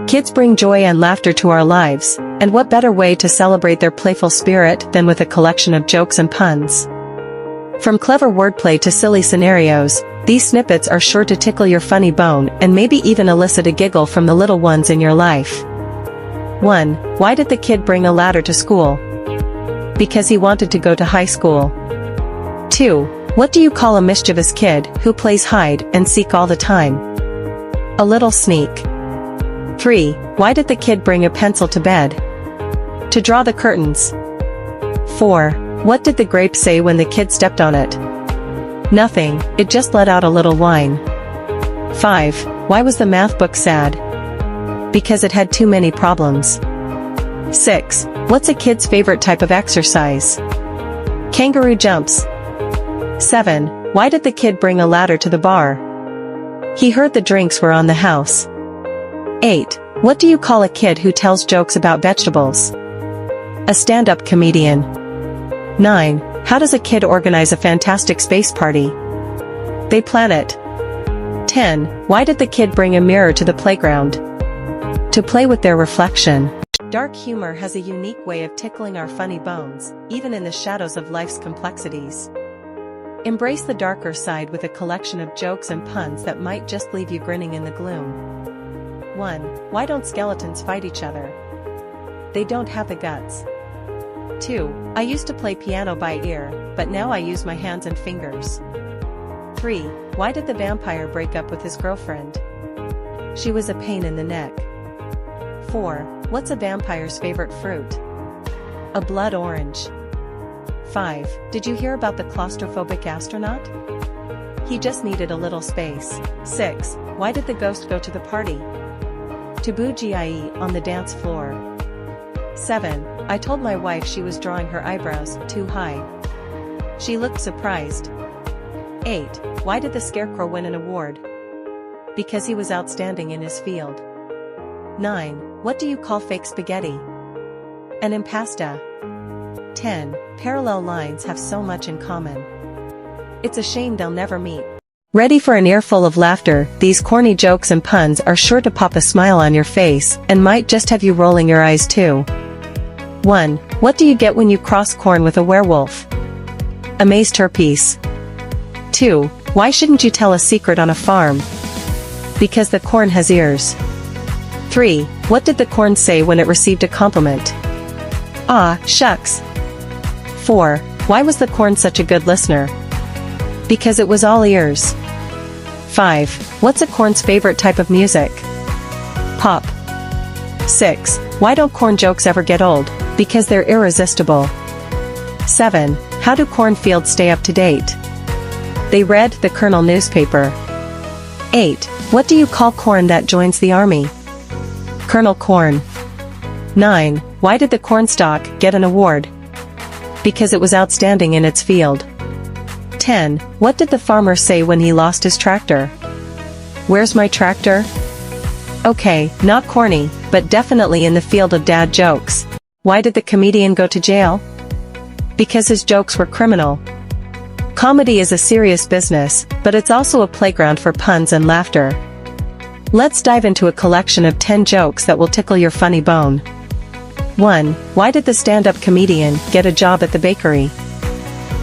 Kids bring joy and laughter to our lives, and what better way to celebrate their playful spirit than with a collection of jokes and puns? From clever wordplay to silly scenarios, these snippets are sure to tickle your funny bone and maybe even elicit a giggle from the little ones in your life. 1. Why did the kid bring a ladder to school? Because he wanted to go to high school. 2. What do you call a mischievous kid who plays hide and seek all the time? A little sneak. 3. Why did the kid bring a pencil to bed? To draw the curtains. 4. What did the grape say when the kid stepped on it? Nothing, it just let out a little whine. 5. Why was the math book sad? Because it had too many problems. 6. What's a kid's favorite type of exercise? Kangaroo jumps. 7. Why did the kid bring a ladder to the bar? He heard the drinks were on the house. 8. What do you call a kid who tells jokes about vegetables? A stand-up comedian. 9. How does a kid organize a fantastic space party? They plan it. 10. Why did the kid bring a mirror to the playground? To play with their reflection. Dark humor has a unique way of tickling our funny bones, even in the shadows of life's complexities. Embrace the darker side with a collection of jokes and puns that might just leave you grinning in the gloom. 1. Why don't skeletons fight each other? They don't have the guts. 2. I used to play piano by ear, but now I use my hands and fingers. 3. Why did the vampire break up with his girlfriend? She was a pain in the neck. 4. What's a vampire's favorite fruit? A blood orange. 5. Did you hear about the claustrophobic astronaut? He just needed a little space. 6. Why did the ghost go to the party? To boogie on the dance floor. 7. I told my wife she was drawing her eyebrows too high. She looked surprised. 8. Why did the scarecrow win an award? Because he was outstanding in his field. 9. What do you call fake spaghetti? An impasta. 10. Parallel lines have so much in common. It's a shame they'll never meet. Ready for an earful of laughter, these corny jokes and puns are sure to pop a smile on your face and might just have you rolling your eyes too. 1. What do you get when you cross corn with a werewolf? A maze turpiece. 2. Why shouldn't you tell a secret on a farm? Because the corn has ears. 3. What did the corn say when it received a compliment? Ah, shucks. 4. Why was the corn such a good listener? Because it was all ears. 5. What's a corn's favorite type of music? Pop. 6. Why don't corn jokes ever get old? Because they're irresistible. 7. How do cornfields stay up to date? They read the Kernel newspaper. 8. What do you call corn that joins the army? Colonel Corn. 9. Why did the cornstalk get an award? Because it was outstanding in its field. 10. What did the farmer say when he lost his tractor? Where's my tractor? Okay, not corny, but definitely in the field of dad jokes. Why did the comedian go to jail? Because his jokes were criminal. Comedy is a serious business, but it's also a playground for puns and laughter. Let's dive into a collection of 10 jokes that will tickle your funny bone. 1. Why did the stand-up comedian get a job at the bakery?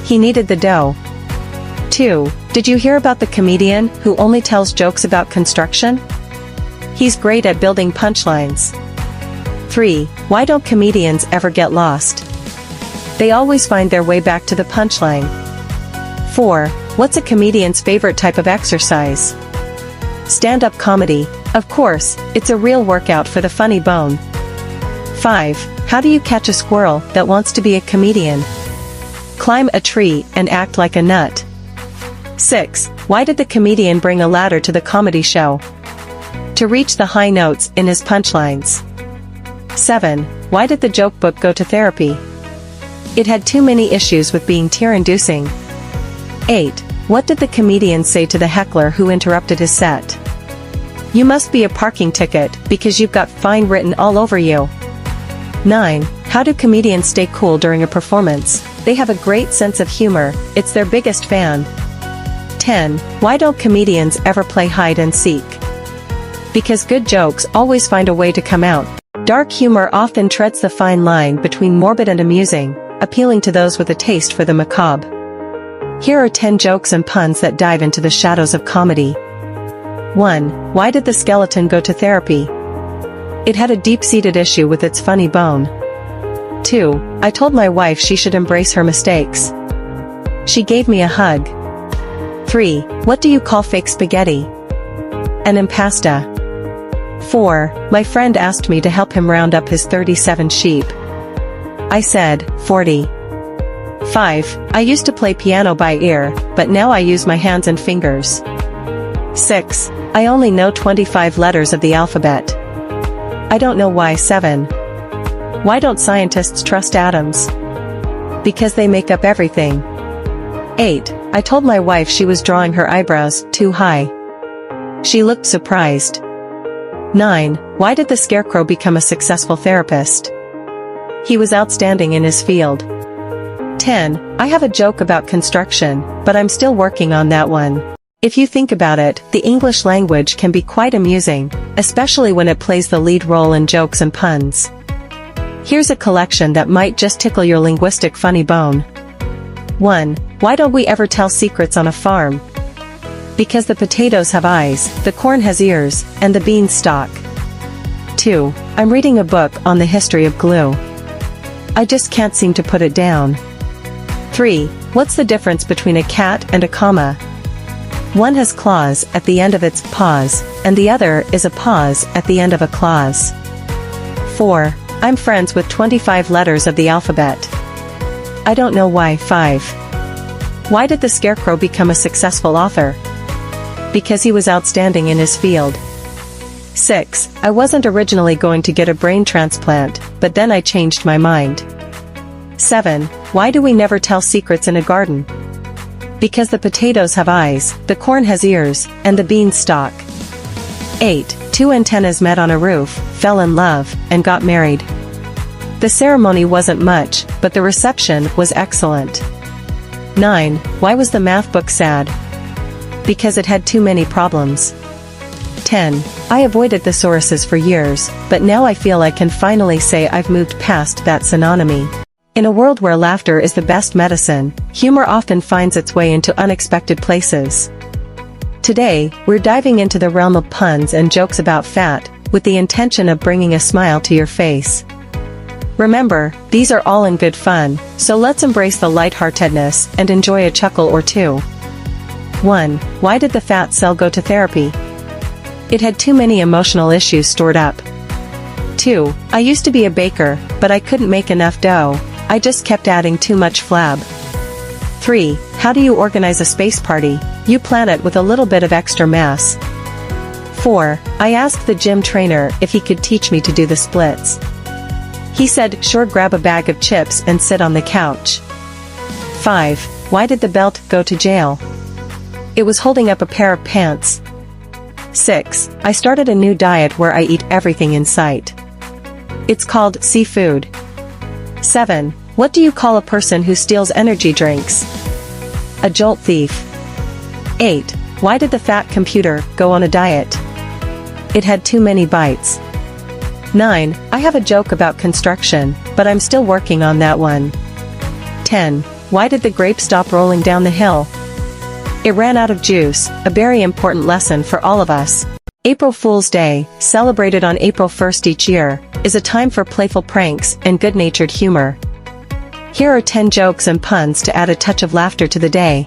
He needed the dough. 2. Did you hear about the comedian who only tells jokes about construction? He's great at building punchlines. 3. Why don't comedians ever get lost? They always find their way back to the punchline. 4. What's a comedian's favorite type of exercise? Stand-up comedy. Of course, it's a real workout for the funny bone. 5. How do you catch a squirrel that wants to be a comedian? Climb a tree and act like a nut. 6. Why did the comedian bring a ladder to the comedy show? To reach the high notes in his punchlines. 7. Why did the joke book go to therapy? It had too many issues with being tear-inducing. 8. What did the comedian say to the heckler who interrupted his set? You must be a parking ticket because you've got fine written all over you. 9. How do comedians stay cool during a performance? They have a great sense of humor, it's their biggest fan. 10. Why don't comedians ever play hide and seek? Because good jokes always find a way to come out. Dark humor often treads the fine line between morbid and amusing, appealing to those with a taste for the macabre. Here are 10 jokes and puns that dive into the shadows of comedy. 1. Why did the skeleton go to therapy? It had a deep-seated issue with its funny bone. 2. I told my wife she should embrace her mistakes. She gave me a hug. 3. What do you call fake spaghetti? An impasta. 4. My friend asked me to help him round up his 37 sheep. I said, 40. 5. I used to play piano by ear, but now I use my hands and fingers. 6. I only know 25 letters of the alphabet. I don't know why. 7. Why don't scientists trust atoms? Because they make up everything. 8. I told my wife she was drawing her eyebrows too high. She looked surprised. 9. Why did the scarecrow become a successful therapist? He was outstanding in his field. 10. I have a joke about construction, but I'm still working on that one. If you think about it, the English language can be quite amusing, especially when it plays the lead role in jokes and puns. Here's a collection that might just tickle your linguistic funny bone. 1. Why don't we ever tell secrets on a farm? Because the potatoes have eyes, the corn has ears, and the beans stalk. 2. I'm reading a book on the history of glue. I just can't seem to put it down. 3. What's the difference between a cat and a comma? One has claws at the end of its paws, and the other is a pause at the end of a clause. 4. I'm friends with 25 letters of the alphabet. I don't know why. 5. Why did the scarecrow become a successful author? Because he was outstanding in his field. 6. I wasn't originally going to get a brain transplant, but then I changed my mind. 7. Why do we never tell secrets in a garden? Because the potatoes have eyes, the corn has ears, and the beans stalk. 8. Two antennas met on a roof, fell in love, and got married. The ceremony wasn't much, but the reception was excellent. 9. Why was the math book sad? Because it had too many problems. 10. I avoided thesauruses for years, but now I feel I can finally say I've moved past that synonymy. In a world where laughter is the best medicine, humor often finds its way into unexpected places. Today, we're diving into the realm of puns and jokes about fat, with the intention of bringing a smile to your face. Remember, these are all in good fun, so let's embrace the lightheartedness and enjoy a chuckle or two. 1. Why did the fat cell go to therapy? It had too many emotional issues stored up. 2. I used to be a baker, but I couldn't make enough dough. I just kept adding too much flab. 3. How do you organize a space party? You plan it with a little bit of extra mass. 4. I asked the gym trainer if he could teach me to do the splits. He said, sure, grab a bag of chips and sit on the couch. 5. Why did the belt go to jail? It was holding up a pair of pants. 6. I started a new diet where I eat everything in sight. It's called seafood. 7. What do you call a person who steals energy drinks? A jolt thief. 8. Why did the fat computer go on a diet? It had too many bites. 9. I have a joke about construction, but I'm still working on that one. 10. Why did the grape stop rolling down the hill? It ran out of juice, a very important lesson for all of us. April Fool's Day, celebrated on April 1st each year, is a time for playful pranks and good-natured humor. Here are 10 jokes and puns to add a touch of laughter to the day.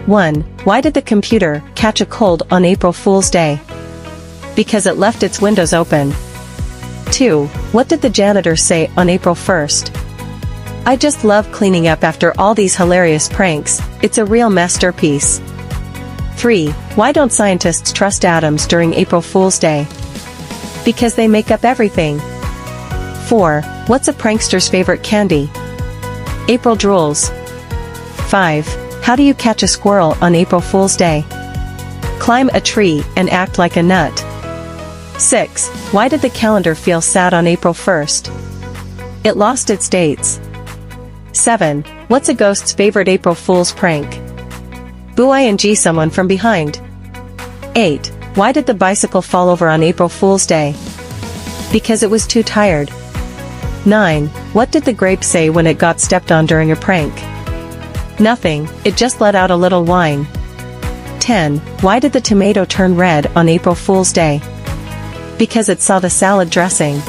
1. Why did the computer catch a cold on April Fool's Day? Because it left its windows open. 2. What did the janitor say on April 1st? I just love cleaning up after all these hilarious pranks, it's a real masterpiece. 3. Why don't scientists trust atoms during April Fool's Day? Because they make up everything. 4. What's a prankster's favorite candy? April drools. 5. How do you catch a squirrel on April Fool's Day? Climb a tree and act like a nut. 6. Why did the calendar feel sad on April 1st? It lost its dates. 7. What's a ghost's favorite April Fool's prank? Boo-ing someone from behind. 8. Why did the bicycle fall over on April Fool's Day? Because it was too tired. 9. What did the grape say when it got stepped on during a prank? Nothing, it just let out a little whine. 10. Why did the tomato turn red on April Fool's Day? Because it saw the salad dressing.